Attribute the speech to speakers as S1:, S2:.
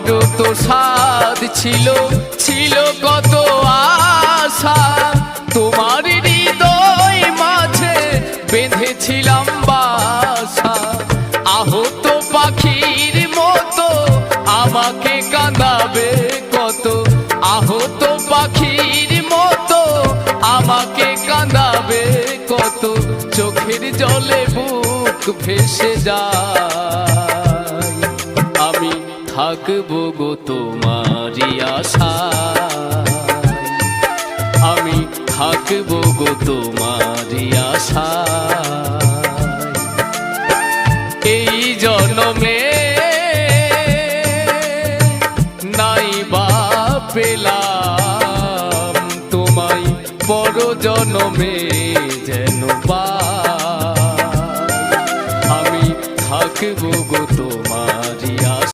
S1: আমারও তো সাধ ছিল, ছিল কত আশা, তোমার হৃদয় মাঝে বেঁধেছিলাম বাসা। আহত পাখির মতো আমাকে কাঁদাবে কত, আহত পাখির মতো আমাকে কাঁদাবে কত, চোখের জলে বুক ভেসে যায়। আমি থাকবো গো তোমারই আশায়, আমি থাকবো গো তোমারই আশায়। এই জন্মে নাই বা পেলাম তোমায়, পর জন্মে যেন পাই। আমি থাকবো গো তোমার